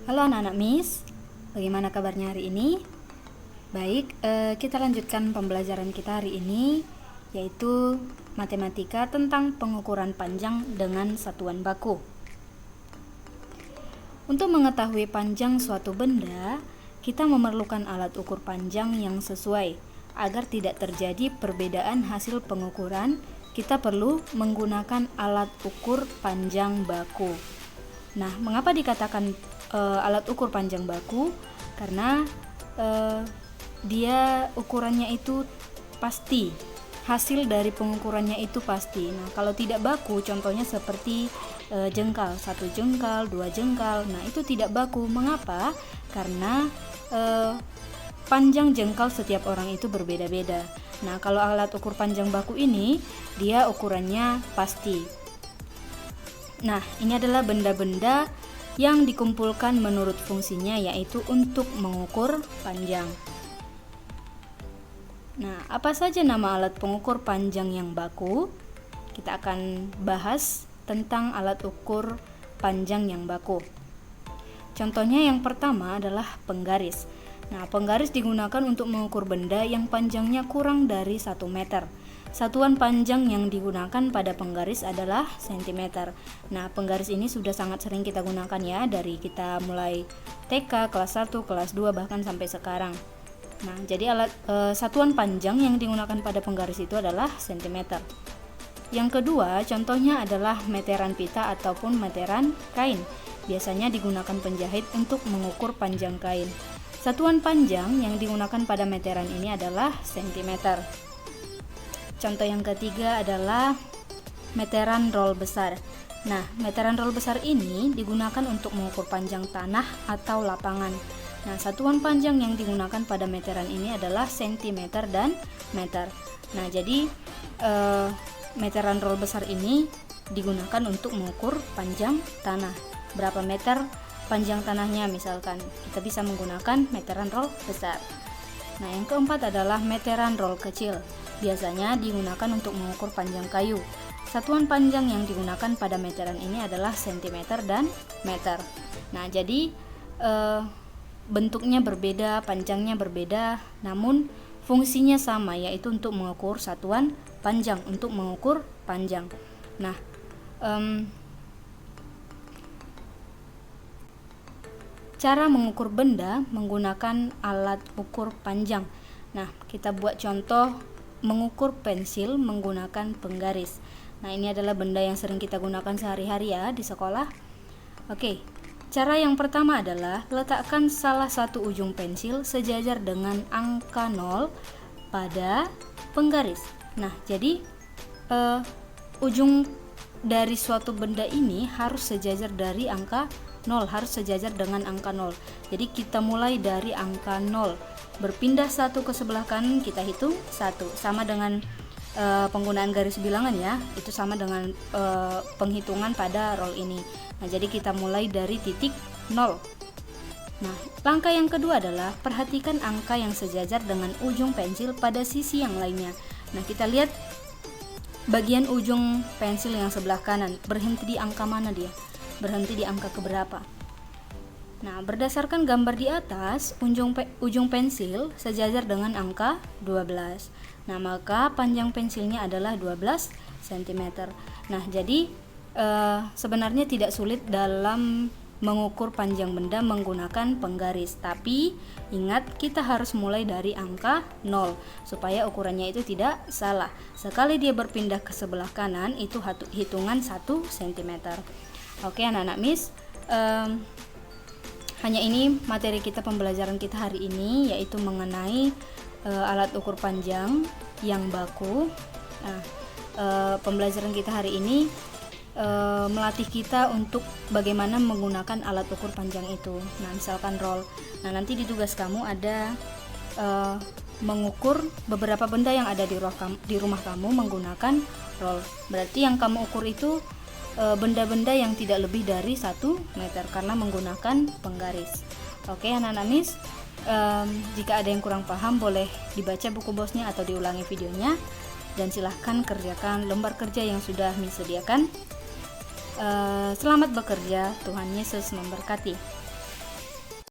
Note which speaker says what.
Speaker 1: Halo anak-anak Miss, bagaimana kabarnya hari ini? Baik, kita lanjutkan pembelajaran kita hari ini, yaitu matematika tentang pengukuran panjang dengan satuan baku. Untuk mengetahui panjang suatu benda, kita memerlukan alat ukur panjang yang sesuai. Agar tidak terjadi perbedaan hasil pengukuran, kita perlu menggunakan alat ukur panjang baku. Nah, mengapa dikatakan alat ukur panjang baku? Karena dia ukurannya itu pasti, hasil dari pengukurannya itu pasti. Nah, kalau tidak baku, contohnya seperti jengkal, 1 jengkal, 2 jengkal, nah itu tidak baku. Mengapa? Karena panjang jengkal setiap orang itu berbeda-beda. Nah, kalau alat ukur panjang baku ini, dia ukurannya pasti. Nah, ini adalah benda-benda yang dikumpulkan menurut fungsinya, yaitu untuk mengukur panjang. Nah, apa saja nama alat pengukur panjang yang baku? Kita akan bahas tentang alat ukur panjang yang baku. Contohnya yang pertama adalah penggaris. Nah, penggaris digunakan untuk mengukur benda yang panjangnya kurang dari 1 meter. Satuan panjang yang digunakan pada penggaris adalah cm. Nah, penggaris ini sudah sangat sering kita gunakan ya, dari kita mulai TK, kelas 1, kelas 2, bahkan sampai sekarang. Nah, jadi satuan panjang yang digunakan pada penggaris itu adalah cm. Yang kedua, contohnya adalah meteran pita ataupun meteran kain. Biasanya digunakan penjahit untuk mengukur panjang kain. Satuan panjang yang digunakan pada meteran ini adalah cm. Contoh yang ketiga adalah meteran roll besar. Nah, meteran roll besar ini digunakan untuk mengukur panjang tanah atau lapangan. Nah, satuan panjang yang digunakan pada meteran ini adalah cm dan meter. Nah, jadi meteran roll besar ini digunakan untuk mengukur panjang tanah. Berapa meter panjang tanahnya misalkan, kita bisa menggunakan meteran roll besar. Nah, yang keempat adalah meteran roll kecil. Biasanya digunakan untuk mengukur panjang kayu. Satuan panjang yang digunakan pada meteran ini adalah cm dan meter. Nah, jadi bentuknya berbeda, panjangnya berbeda, namun fungsinya sama, yaitu untuk mengukur satuan panjang, untuk mengukur panjang. Nah, cara mengukur benda menggunakan alat ukur panjang. Nah, kita buat contoh mengukur pensil menggunakan penggaris. Nah, ini adalah benda yang sering kita gunakan sehari-hari ya di sekolah. Oke, cara yang pertama adalah letakkan salah satu ujung pensil sejajar dengan angka 0 pada penggaris. Nah, jadi ujung dari suatu benda ini harus sejajar dari angka 0, harus sejajar dengan angka 0. Jadi kita mulai dari angka 0, berpindah 1 ke sebelah kanan, kita hitung 1, sama dengan penggunaan garis bilangan ya, itu sama dengan penghitungan pada roll ini. Nah, jadi kita mulai dari titik 0. Nah, langkah yang kedua adalah perhatikan angka yang sejajar dengan ujung pensil pada sisi yang lainnya. Nah, kita lihat bagian ujung pensil yang sebelah kanan, berhenti di angka mana dia? Berhenti di angka keberapa? Nah, berdasarkan gambar di atas, ujung pensil sejajar dengan angka 12. Nah, maka panjang pensilnya adalah 12 cm. Nah, jadi sebenarnya tidak sulit dalam mengukur panjang benda menggunakan penggaris, tapi ingat kita harus mulai dari angka 0 supaya ukurannya itu tidak salah. Sekali dia berpindah ke sebelah kanan, itu hitungan 1 cm. Oke anak-anak Miss, hanya ini materi kita, pembelajaran kita hari ini, yaitu mengenai alat ukur panjang yang baku. Nah, pembelajaran kita hari ini melatih kita untuk bagaimana menggunakan alat ukur panjang itu. Nah, misalkan roll. Nah, nanti di tugas kamu ada mengukur beberapa benda yang ada di rumah kamu menggunakan roll. Berarti yang kamu ukur itu benda-benda yang tidak lebih dari 1 meter karena menggunakan penggaris. Oke anak-anak Miss, jika ada yang kurang paham boleh dibaca buku bosnya atau diulangi videonya, dan silahkan kerjakan lembar kerja yang sudah Miss sediakan. Selamat bekerja, Tuhan Yesus memberkati.